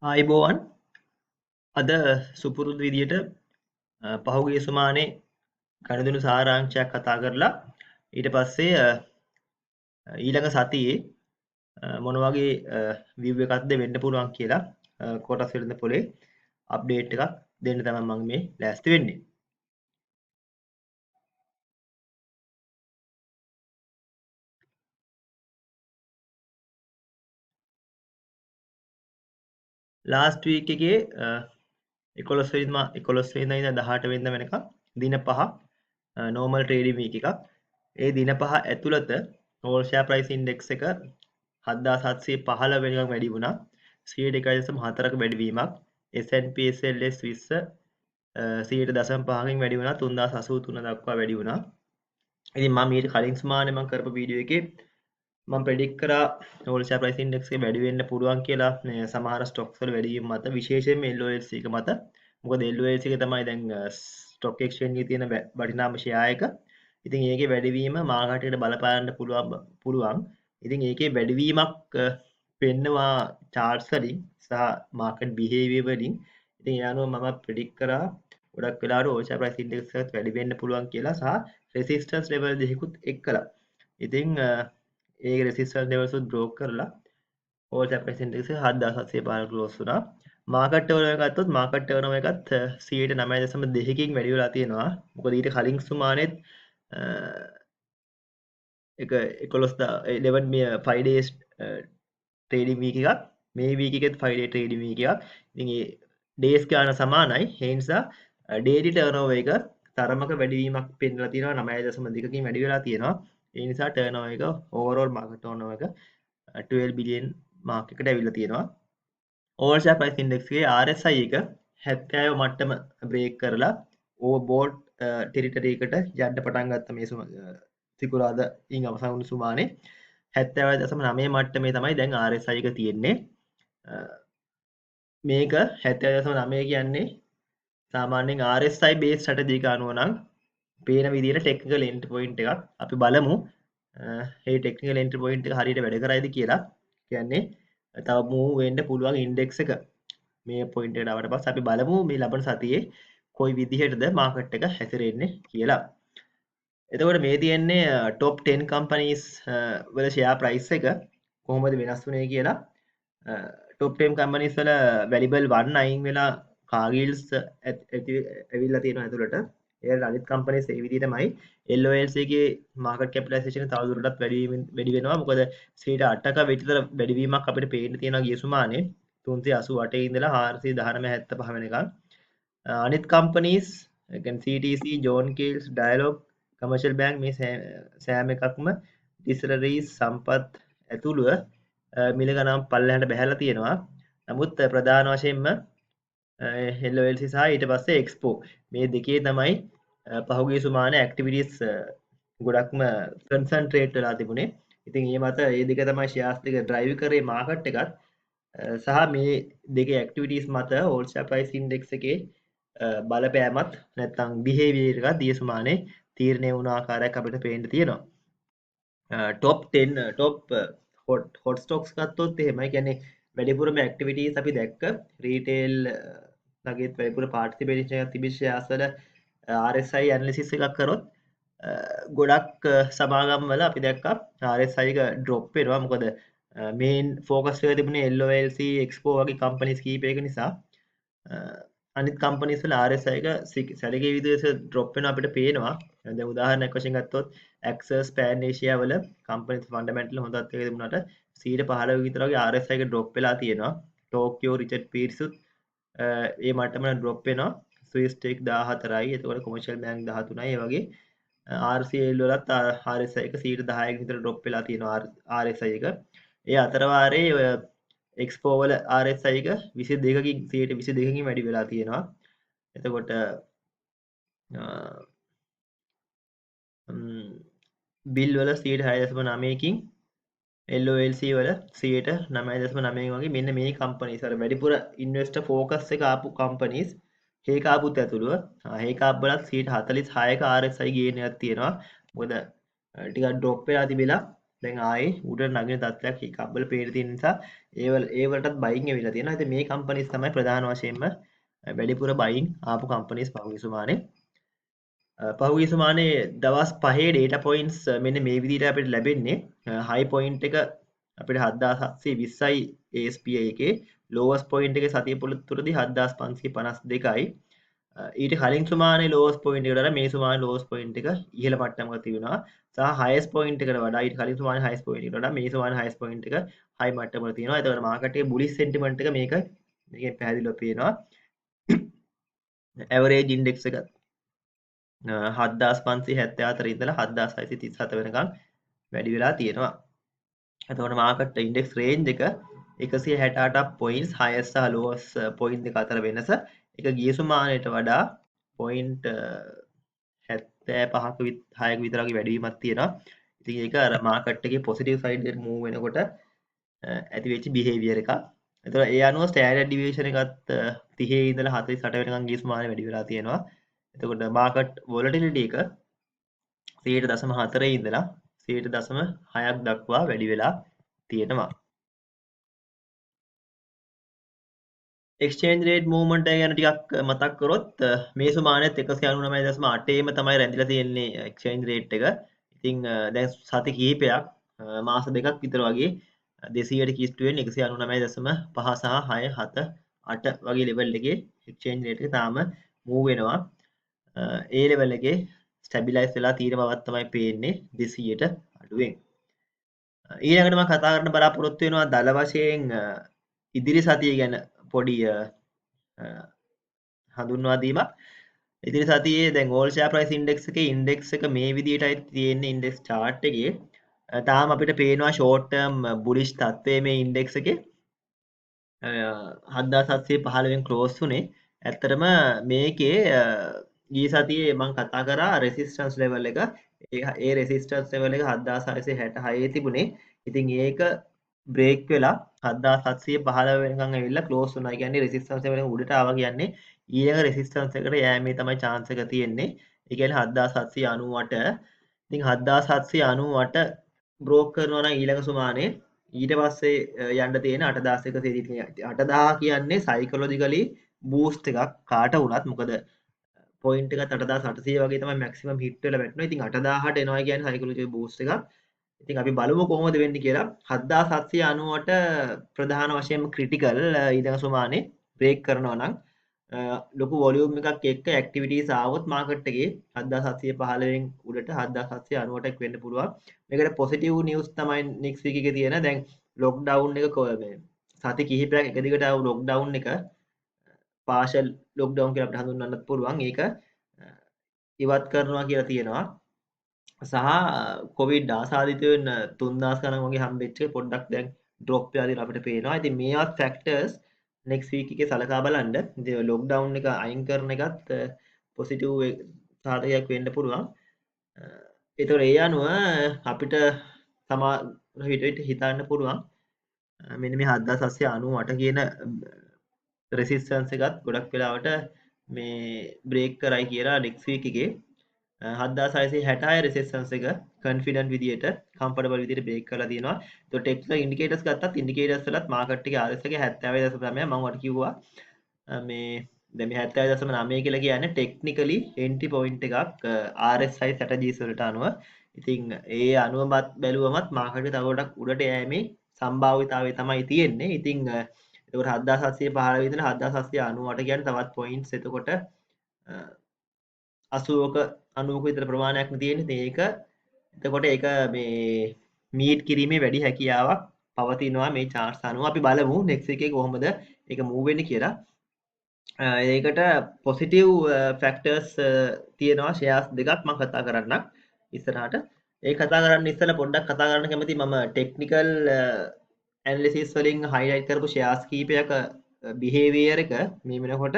ආයිබෝවන් අද සුපුරුදු විදියට පහුගිය සුමානේ ගණිතනු සාරාංශයක් කතා කරලා ඊට පස්සේ ඊළඟ සතියේ මොන වගේ view එකක්ද වෙන්න පුළුවන් කියලා කොටස් වෙළඳ පොලේ අප්ඩේට් එකක් දෙන්න තමයි මම මේ ලෑස්ති වෙන්නේ. ලාස්ට් වීක් එකේ 11 වෙනිදා ඉඳන් 18 වෙනිදා වෙනකම් දින 5 normal trading week එකක්. ඒ දින 5 ඇතුළත all share price index එක 7715 වෙනිකම් වැඩි වුණා. 102.4ක වැඩිවීමක්. S&P SLS 20 100.5කින් වැඩි වුණා 3083 දක්වා වැඩි වුණා. ඉතින් මම ඊට කලින් සුමානේ මම කරපු වීඩියෝ එකේ මම ප්‍රෙඩික්ට් කරා all share price index එක වැඩි වෙන්න පුළුවන් කියලා සමහර ස්ටොක්ස් වල වැඩිවීම මත විශේෂයෙන්ම LOLC එක මත. මොකද LOLC එක තමයි දැන් ස්ටොක් එක්ස්චේන්ජ් එකේ තියෙන වටිනාම ෂෙයා එක. ඉතින් ඒකේ වැඩිවීම මාකට් එකට බලපාන්න පුළුවන්. ඉතින් ඒකේ වැඩිවීමක් පෙන්නවා charts වලින් සහ market behavior වලින්. ඉතින් ඒ අනුව මම ප්‍රෙඩික්ට් කරා ගොඩක් වෙලාවට all share price index එකත් වැඩි වෙන්න පුළුවන් කියලා සහ resistance level දෙකකුත් එක්කලා. ඉතින් ඒ රෙසිස්ටන්ස් ලෙවල්ස් උත් බ්‍රෝක් කරලා all share price index එක 7715 ක්ලෝස් වුණා. මාකට් ටර්නෝවර් එක ගත්තොත් මාකට් ටර්නෝවර් එකත් 9.2කින් වැඩි වෙලා තියෙනවා. මොකද ඊට කලින් සුමානෙත් එක 11 5 days trading week එකක් මේ week එකෙත් 5 day trading week එකක්. ඉතින් ඒ days ගාන සමානයි. ඒ නිසා daily turnover එක තරමක වැඩිවීමක් පෙන්වලා තියෙනවා 9.2කින් වැඩි වෙලා තියෙනවා. ඒ නිසා ටර්නෝවර් එක ඕවරෝල් මාකට් ටර්නෝවර් එක 12 බිලියන් මාක් එකට ඇවිල්ලා තියෙනවා. ඕවර් ෂෙයා ප්‍රයිස් ඉන්ඩෙක්ස් එකේ RSI එක 70 මට්ටම බ්‍රේක් කරලා ඕවර්බෝට් ටෙරිටරි එකට යන්න පටන් ගත්ත මේ සිකුරාදා ඉන් අවසන් වුණු සුමානේ 70.9 මට්ටමේ තමයි දැන් RSI එක තියෙන්නේ. මේක 70.9 කියන්නේ සාමාන්‍යයෙන් RSI බේස් ස්ට්‍රැටජි එක අනුව නම් පේන විදිහට ටෙක්නිකල් එන්ට්‍රි පොයින්ට් එකක් අපි බලමු. මේ ටෙක්නිකල් එන්ට්‍රි පොයින්ට් එක හරියට වැඩ කරයිද කියලා. කියන්නේ තව මූව් වෙන්න පුළුවන් ඉන්ඩෙක්ස් එක මේ පොයින්ට් එකට ආවට පස්සේ අපි බලමු මේ ලබන සතියේ කොයි විදිහටද මාකට් එක හැසිරෙන්නේ කියලා. එතකොට මේ තියෙන්නේ top 10 companies වල share price එක කොහොමද වෙනස් වුනේ කියලා. top 10 companies වල valuable 1 අයින් වෙලා කාගිල්ස් ඇවිල්ලා තියෙනවා ඇතුළට. ඒ අනිත් companies ඒ විදිහටමයි LOLC එකේ market capitalization තවදුරටත් වැඩි වෙනවා. මොකද 8%ක විතර වැඩිවීමක් අපිට පේන්න තියෙනවා ගිය සුමානේ 388 ඉඳලා 419.75 වෙනකන්. අනිත් companies CTC, John Keells, Dialog, Commercial Bank මේ සෑම එකක්ම Distilleries, සම්පත් ඇතුළුව මිල ගණන් පල්ලෙහාට බැහැලා තියෙනවා. නමුත් ප්‍රධාන වශයෙන්ම LOLC සහ ඊට පස්සේ Expo මේ දෙකේ තමයි පහුගිය සුමානේ ඇක්ටිවිටීස් ගොඩක්ම කන්සන්ට්‍රේට් වෙලා තිබුණේ. ඉතින් ඒ මත ඒ දෙක තමයි ෂෙයාර්ස් දෙක ඩ්‍රයිව් කරේ මාකට් එකත් සහ මේ දෙකේ ඇක්ටිවිටීස් මත all share price index එකේ බලපෑමත් නැත්නම් බිහේවියර් එකක් දිය සුමානේ තීරණය වුණ ආකාරයක් අපිට පේන්න තියෙනවා. top 10 top hot stocks ගත්තොත් එහෙමයි. කියන්නේ වැඩිපුරම ඇක්ටිවිටීස් අපි දැක්ක රීටේල් නගේත් වැඩිපුර පාර්ටිසිපේෂන් එකක් තිබිච්ච ෂෙයාර්ස් වල RSI ඇනලිසිස් එකක් කරොත් ගොඩක් සමාගම් වල අපි දැක්කා RSI එක ඩ්‍රොප් වෙනවා. මොකද මේන් ෆෝකස් එක තිබුණේ LOLC, Expo වගේ කම්පනීස් කීපයක නිසා අනිත් කම්පනීස් වල RSI එක සැලකිය විදිහට ඩ්‍රොප් වෙනවා අපිට පේනවා. දැන් උදාහරණයක් වශයෙන් ගත්තොත් Axis Pan Asia වල කම්පනීස් ෆන්ඩමෙන්ටල් හොඳත් එක තිබුණාට 15% විතර වගේ RSI එක ඩ්‍රොප් වෙලා තියෙනවා. ටෝකියෝ රිචඩ් පීර්සුත් ඒ මට්ටමට ඩ්‍රොප් වෙනවා. ස්විස් ටෙක් 14යි. එතකොට කොමර්ෂල් බැංක් 13යි. ඒ වගේ RCL වලත් RSI එක 10%ක විතර ඩ්‍රොප් වෙලා තියෙනවා RSI එක. ඒ අතර වාරේ ඔය Expo වල RSI එක 22කින් වැඩි වෙලා තියෙනවා. එතකොට බිල් වල 6.9කින් LOLC වල 9.9 වගේ මෙන්න මේ කම්පනීස් වල වැඩිපුර ඉන්වෙස්ටර් ෆෝකස් එක ආපු කම්පනීස් හේකාපුත් ඇතුළුව හේකාප් වලත් 46ක RSI ගේන් එකක් තියෙනවා. මොකද ටිකක් ඩ්‍රොප් වෙලා තිබිලා දැන් ආයේ උඩට නගින තත්ත්වයක් ඒ කබ්බල පේන තියෙන නිසා ඒ වලටත් බයින් ඇවිල්ලා තියෙනවා. ඉතින් මේ කම්පනීස් තමයි ප්‍රධාන වශයෙන්ම වැඩිපුර බයින් ආපු කම්පනීස් පහුගිය සුමානේ. පහුගිය සුමානේ දවස් 5 data points මෙන්න මේ විදිහට අපිට ලැබෙන්නේ. high point එක අපිට 7720යි ASPI එකේ, lowest point එක සතිය තුරදී 7552යි. ඊට කලින් සුමානේ lowest point එකට වඩා මේ සුමානේ lowest point එක ඉහළ මට්ටමක තිබුණා. සහ highest point එකට වඩා ඊට කලින් සුමානේ highest point එකට වඩා මේ සුමානේ highest point එක high මට්ටමක තියෙනවා. එතකොට මාකට් එකේ bullish sentiment එක මේකෙන් පැහැදිලිව පේනවා. average index එක 7574 ඉඳලා 7637 වෙනකම් වැඩි වෙලා තියෙනවා. එතකොට මාකට් ඉන්ඩෙක්ස් රේන්ජ් එක 168ක් පොයින්ට්ස් highest සහ lowest පොයින්ට් දෙක අතර වෙනස එක ගිය සුමානයට වඩා පොයින්ට් 75ක 6ක විතර වගේ වැඩිවීමක් තියෙනවා. ඉතින් ඒක අර මාකට් එකේ පොසිටිව් සයිඩ් එකට මූව් වෙනකොට ඇති වෙච්ච බිහේවියර් එකක්. එතකොට ඒ අනුව ස්ටෑන්ඩඩ් ඩිවියේෂන් එකත් 30 ඉඳලා 48 වෙනකම් ගිය සුමානේ වැඩි වෙලා තියෙනවා. එතකොට මාකට් වොලටිලිටි එක 0.4 ඉඳලා 0.6ක් දක්වා වැඩි වෙලා තියෙනවා. එක්ස්චේන්ජ් රේට් මූව්මන්ට් එක ගැන ටිකක් මතක් කරොත් මේ සුමානෙත් 199.8ම තමයි රැඳිලා තියෙන්නේ එක්ස්චේන්ජ් රේට් එක. ඉතින් දැන් සති කිහිපයක් මාස දෙකක් විතර වගේ 200ට කිස්ටු වෙන්නේ 199.5 සහ 6 7 8 වගේ ලෙවල් එකේ එක්ස්චේන්ජ් රේට් එක තාම මූව් වෙනවා. ඒ ලෙවල් එකේ ස්ටැබිලයිස් වෙලා තියෙන බවක් තමයි පේන්නේ 200ට අඩුවෙන්. ඊළඟට මම කතා කරන්න බලාපොරොත්තු වෙනවා දල වශයෙන් ඉදිරි සතිය ගැන පොඩි හඳුන්වා දීමක්. ඉදිරි සතියේ දැන් ඕල් ෂෙයා ප්‍රයිස් ඉන්ඩෙක්ස් එකේ ඉන්ඩෙක්ස් එක මේ විදිහටයි තියෙන්නේ ඉන්ඩෙක්ස් chart එකේ. තාම අපිට පේනවා ෂෝට් ටර්ම් බුලිෂ් තත්ත්වයේ මේ ඉන්ඩෙක්ස් එකේ 7715 ක්ලෝස් වුණේ. ඇත්තටම මේකේ ගිය සතියේ මම කතා කරා රෙසිස්ටන්ස් ලෙවල් එක. ඒ රෙසිස්ටන්ස් ලෙවල් එක 7666 තිබුණේ. ඉතින් ඒක බ්‍රේක් වෙලා 7715 වෙනකන් ඇවිල්ලා ක්ලෝස් වුණා. කියන්නේ රෙසිස්ටන්ස් ලෙවල් එක උඩට ආවා කියන්නේ ඊළඟ රෙසිස්ටන්ස් එකට යෑමේ තමයි chance එක තියෙන්නේ. ඒ කියන්නේ 7798. ඉතින් 7798 බ්‍රෝක් කරනවා නම් ඊළඟ සුමානේ ඊට පස්සේ යන්න තියෙන 8100 8000 කියන්නේ සයිකොලොජිකලි බූස්ට් එකක් කාට වුණත්. මොකද පොයින්ට් එකත් 8800 වගේ තමයි මැක්සිමම් හිට් වෙලා වැටෙනවා. ඉතින් 8000ට එනවා කියන්නේ සයිකොලොජිකල් බූස්ට් එකක්. ඉතින් අපි බලමු කොහොමද වෙන්නේ කියලා. 7798 ප්‍රධාන වශයෙන්ම ක්‍රිටිකල් ඊළඟ සුමානේ බ්‍රේක් කරනවා නම් ලොකු වොලියුම් එකක් එක්ක ඇක්ටිවිටීස් ආවොත් මාකට් එකේ 7715න් උඩට 7798ක් වෙන්න පුළුවන්. මේකට පොසිටිව් නිවුස් තමයි නෙක්ස්ට් වීක් එකේ තියෙන. දැන් ලොක්ඩවුන් එක මේ සති කිහිපයක් එක දිගට ආව ලොක්ඩවුන් එක පාෂල් ලොක්ඩවුන් කියලා අපිට හඳුන්වන්නත් පුළුවන්. ඒක ඉවත් කරනවා කියලා තියෙනවා. සහ කොවිඩ් ආසාදිත වෙන 3000 ගණන් වගේ හම්බෙච්ච පොඩ්ඩක් දැන් ඩ්‍රොප් වෙලා තියෙන අපිට පේනවා. ඉතින් මේවත් ෆැක්ටර්ස් නෙක්ස්ට් වීක් එකේ සලකා බලන්න. ඉතින් ලොක්ඩවුන් එක අයින් කරන එකත් පොසිටිව් සාධකයක් වෙන්න පුළුවන්. ඒතකොට ඒ අනුව අපිට සමහර විට හිතන්න පුළුවන් මෙන්න මේ 7798 කියන රෙසිස්ටන්ස් එකත් ගොඩක් වෙලාවට මේ බ්‍රේක් කරයි කියලා නෙක්ස්ට් වීක් එකේ 7666 රෙසිස්ටන්ස් එක කන්ෆිඩන්ට් විදියට කම්ෆර්ටබල් විදියට බ්‍රේක් කරලා තියෙනවා. ඒතකොට ටෙක්නිකල් ඉන්ඩිකේටර්ස් ගත්තත් ඉන්ඩිකේටර්ස් වලත් මාකට් එකේ RS එකේ 70.9 මම වට කිව්වා. මේ දැන් මේ 70.9 කියලා කියන්නේ ටෙක්නිකලි එන්ට්‍රි පොයින්ට් එකක් RSI ස්ට්‍රැටජිස් වලට අනුව. ඉතින් ඒ අනුවමත් බැලුවමත් මාකට් එක තව ගොඩක් උඩට යෑමේ සම්භාවිතාවය තමයි තියෙන්නේ. ඉතින් ඒකට 7715 ඉඳලා 7798 කියන්නේ තවත් පොයින්ට්ස් එතකොට 80ක 90ක විතර ප්‍රමාණයක් තියෙන්නේ. ඉතින් ඒක එතකොට ඒක මේ මීට් කිරීමේ වැඩි හැකියාවක් පවතිනවා මේ charts අනුව. අපි බලමු next එකේ කොහොමද ඒක move වෙන්නේ කියලා. ඒකට පොසිටිව් ෆැක්ටර්ස් තියෙනවා ෂෙයාර්ස් දෙකක් මම කතා කරන්නම් ඉස්සරහට. ඒ කතා කරන්න ඉස්සෙල්ලා පොඩ්ඩක් කතා කරන්න කැමති මම ටෙක්නිකල් ඇනලිසිස් වලින් හයිලයිට් කරපු ෂෙයාර්ස් කීපයක බිහේවියර් එක මේ වෙනකොට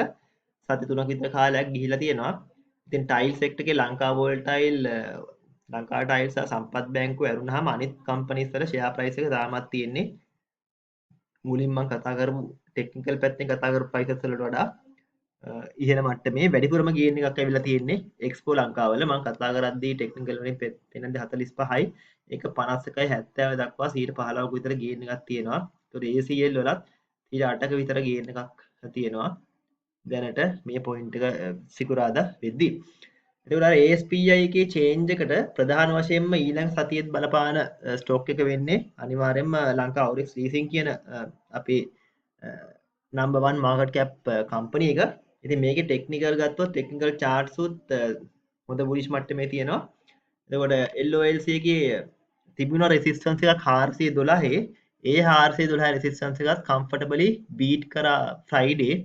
සති 3ක විතර කාලයක් ගිහිලා තියෙනවා. ඉතින් ටයිල් සෙක්ටර් එකේ ලංකා වෝල්ටයිල් ලංකා ටයිල් සහ සම්පත් බැංකුව ඇරුණාම අනිත් කම්පනීස් වල ෂෙයා ප්‍රයිස් එක තාමත් තියෙන්නේ මුලින් මම කතා කරපු ටෙක්නිකල් පැත්තෙන් කතා කරපු ප්‍රයිසස් වලට වඩා ඉහළ මට්ටමේ වැඩිපුරම ගේන් එකක් ඇවිල්ලා තියෙන්නේ එක්ස්පෝ ලංකාවල. මම කතා කරද්දී ටෙක්නිකල් වලින් පෙන්නන්නේ 45යි. ඒක 51යි 70 දක්වා 15%ක විතර ගේන් එකක් තියෙනවා. ඒතකොට ACL වලත් 8ක විතර ගේන් එකක් තියෙනවා. දැනට මේ පොයින්ට් එක සිකුරාදා වෙද්දී. එතකොට අර ASPI එකේ චේන්ජ් එකට ප්‍රධාන වශයෙන්ම ඊළඟ සතියේත් බලපාන ස්ටොක් එක වෙන්නේ අනිවාර්යයෙන්ම ලංකා ඔරික්ස් ලීසින් කියන අපේ නම්බර් 1 මාකට් කැප් කම්පැනි එක. ඉතින් මේකේ ටෙක්නිකල් ගත්තොත් ටෙක්නිකල් charts උත් හොඳ බුලිෂ් මට්ටමේ තියෙනවා. එතකොට LOLC එකේ තිබුණ රෙසිස්ටන්ස් එකක් 412. ඒ 412 රෙසිස්ටන්ස් එකත් කම්ෆර්ටබලි බීට් කරා ෆ්‍රයිඩේ.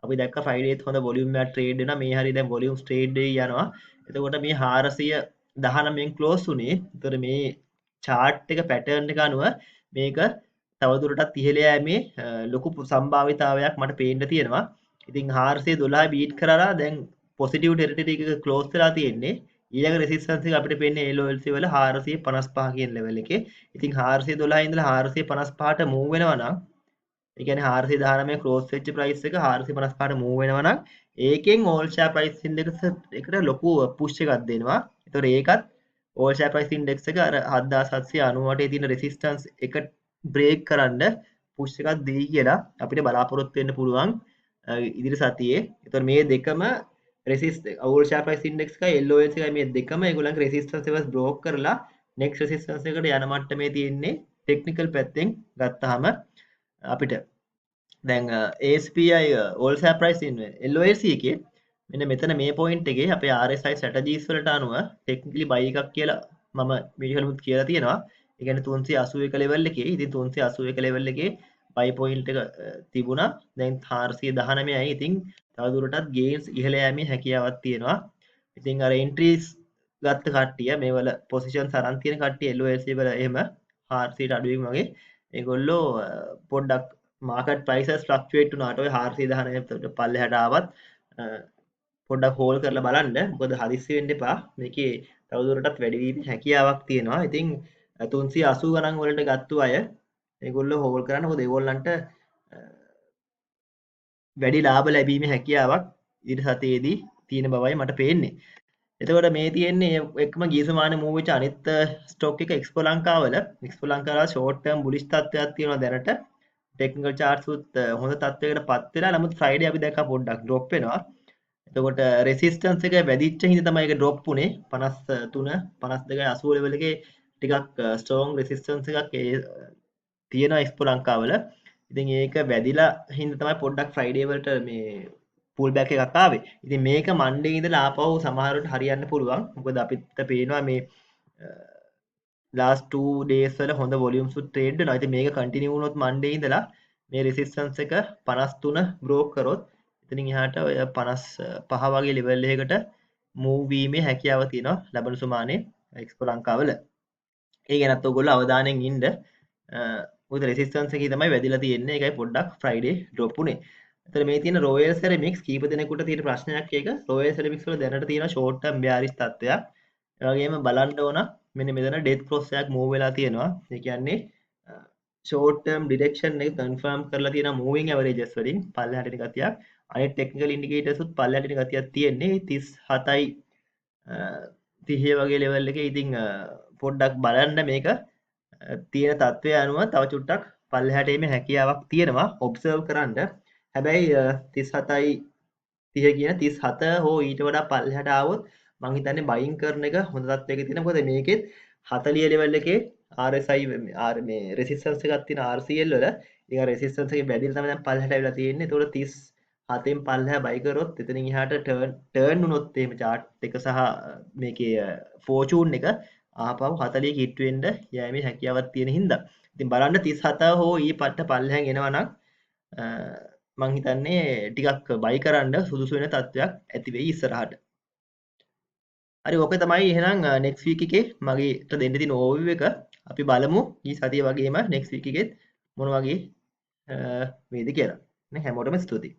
අපි දැක්ක ෆ්‍රයිඩේත් හොඳ වොලියුම් එකක් ට්‍රේඩ් වෙනවා. මේ හරිය දැන් වොලියුම්ස් ට්‍රේඩ් වෙයි යනවා. එතකොට මේ 419න් ක්ලෝස් වුණේ. එතකොට මේ chart එක පැටර්න් එක අනුව මේක තවදුරටත් ඉහළ යෑමේ ලොකු සම්භාවිතාවයක් මට පේන්න තියෙනවා. ඉතින් 412 බීට් කරලා දැන් පොසිටිව් ටෙරිටරි එක ක්ලෝස් වෙලා තියෙන්නේ. ඊළඟ රෙසිස්ටන්ස් එක අපිට පේන්නේ LOLC වල 455 කියන ලෙවල් එකේ. ඉතින් 412 ඉඳලා 455ට මූව් වෙනවා නම් ඒ කියන්නේ 419 ක්ලෝස් වෙච්ච ප්‍රයිස් එක 455ට මූව් වෙනවා නම් ඒකෙන් ඕල් ෂෙයා ප්‍රයිස් ඉන්ඩෙක්ස් එකට ලොකු පුෂ් එකක් දෙනවා. ඒතකොට ඒකත් ඕල් ෂෙයා ප්‍රයිස් ඉන්ඩෙක්ස් එක අර 7798 තියෙන රෙසිස්ටන්ස් එක බ්‍රේක් කරන්න පුෂ් එකක් දෙයි කියලා අපිට බලාපොරොත්තු වෙන්න පුළුවන් ඉදිරි සතියේ. ඒතකොට මේ දෙකම ඕල් ෂෙයා ප්‍රයිස් ඉන්ඩෙක්ස් එකයි LOLC එකයි මේ දෙකම ඒගොල්ලන්ගේ රෙසිස්ටන්ස් ලෙවල්ස් බ්‍රෝක් කරලා නෙක්ස්ට් රෙසිස්ටන්ස් එකට යන මට්ටමේ තියෙන්නේ ටෙක්නිකල් පැත්තෙන් ගත්තාම අපිට දැන් ASPI all share price in LOLC එකේ මෙන්න මෙතන මේ පොයින්ට් එකේ අපේ RSI strategies වලට අනුව technically buy එකක් කියලා මම වීඩියෝ වලුත් කියලා තියෙනවා. ඒ කියන්නේ 381 level එකේ ඉතින් 381 level එකේ buy point එක තිබුණා. දැන් 419යි. ඉතින් තවදුරටත් gains ඉහළ යෑමේ හැකියාවක් තියෙනවා. ඉතින් අර entries ගත්ත කට්ටිය මේ වල positions අරන් තියෙන කට්ටිය LOLC වල එහෙම 400ට අඩුවෙන් වගේ ඒගොල්ලෝ පොඩ්ඩක් මාකට් ප්‍රයිසස් ෆ්ලක්චුවේට් වුණාට ඔය 419 පල්ලෙහාට ආවත් පොඩ්ඩක් හෝල් කරලා බලන්න. මොකද හදිස්සි වෙන්න එපා. මේකේ තවදුරටත් වැඩි වීමේ හැකියාවක් තියෙනවා. ඉතින් 380 ගණන් වලට ගත්තු අය ඒගොල්ලෝ හෝල් කරන්න. මොකද ඒගොල්ලන්ට වැඩි ලාභ ලැබීමේ හැකියාවක් ඊට සතියේදී තියෙන බවයි මට පේන්නේ. එතකොට මේ තියෙන්නේ එකම ගිය සමානේ මූව් වෙච්ච අනිත් ස්ටොක් එක එක්ස්පෝ ලංකාවල. එක්ස්පෝ ලංකාවල ෂෝට් ටර්ම් බුලිෂ් තත්ත්වයක් තියෙනවා දැනට. ටෙක්නිකල් charts උත් හොඳ තත්ත්වයකට පත් වෙලා. නමුත් ෆ්‍රයිඩේ අපි දැක්කා පොඩ්ඩක් ඩ්‍රොප් වෙනවා. එතකොට රෙසිස්ටන්ස් එක වැඩිච්ච හින්දා තමයි ඒක ඩ්‍රොප් වුනේ. 53 52 80 ලෙවල් එකේ ටිකක් ස්ට්‍රෝං රෙසිස්ටන්ස් එකක් තියෙනවා එක්ස්පෝ ලංකාවල. ඉතින් ඒක වැඩිලා හින්දා තමයි පොඩ්ඩක් ෆ්‍රයිඩේ වලට මේ පුල් බැක් එකක් ආවේ. ඉතින් මේක මන්ඩේ ඉඳලා ආපහු සමහරවිට හරියන්න පුළුවන්. මොකද අපිට පේනවා මේ last 2 days වල හොඳ volumes උත් trade වෙනවා. ඉතින් මේක continue වුණොත් මන්ඩේ ඉඳලා මේ resistance එක 53 broke කරොත් එතනින් එහාට ඔය 55 වගේ level එකකට move වීමේ හැකියාව තියෙනවා ලබන සුමානේ එක්ස්පෝ ලංකාවල. ඒ ගැනත් ඔයගොල්ලෝ අවධානයෙන් ඉන්න. මොකද resistance එකේ තමයි වැදිලා තියෙන්නේ. ඒකයි පොඩ්ඩක් Friday drop උනේ. එතන මේ තියෙන Royal Ceramics කීප දෙනෙකුට තියෙන ප්‍රශ්නයක් ඒක Royal Ceramics වල දැනට තියෙන short term bearish තත්ත්වයක්. ඒ වගේම බලන්න ඕන මෙන්න මෙතන death cross එකක් move වෙලා තියෙනවා. ඒ කියන්නේ short term direction එක confirm කරලා තියෙන moving averages වලින් පල්ලෙහාට එන ගතියක්. අනිත් technical indicators උත් පල්ලෙහාට එන ගතියක් තියෙන්නේ 37යි 30 වගේ level එකේ. ඉතින් පොඩ්ඩක් බලන්න මේක තියෙන තත්ත්වය අනුව තව චුට්ටක් පල්ලෙහාට එීමේ හැකියාවක් තියෙනවා. observe කරන්න. හැබැයි 37යි 30 කියන 37 හෝ ඊට වඩා පල්ලෙහාට ආවොත් මං හිතන්නේ බයින් කරන එක හොඳ තත්ත්වයක තියෙනවා. මොකද මේකෙත් 40 level එකේ RSI මේ resistance එකක් තියෙන RCL වල ඒක resistance එකේ වැඩිලා තමයි දැන් පල්ලෙහාට ඇවිල්ලා තියෙන්නේ. ඒතකොට 37න් පල්ලෙහා බයි කරොත් එතනින් එහාට turn වුණොත් එහෙම chart එක සහ මේකේ fortune එක ආපහු 40 කිට් වෙන්න යෑමේ හැකියාවක් තියෙන හින්දා. ඉතින් බලන්න 37 හෝ ඊ පට්ට පල්ලෙහාන් එනවා නම් මං හිතන්නේ ටිකක් බයි කරන්න සුදුසු වෙන තත්ත්වයක් ඇති වෙයි ඉස්සරහට. හරි ඕක තමයි එහෙනම් next week එකේ මගේට දෙන්න තියෙන overview එක. අපි බලමු ඊ සතිය වගේම next week එකෙත් මොන වගේ වේද කියලා. නේ හැමෝටම ස්තුතියි.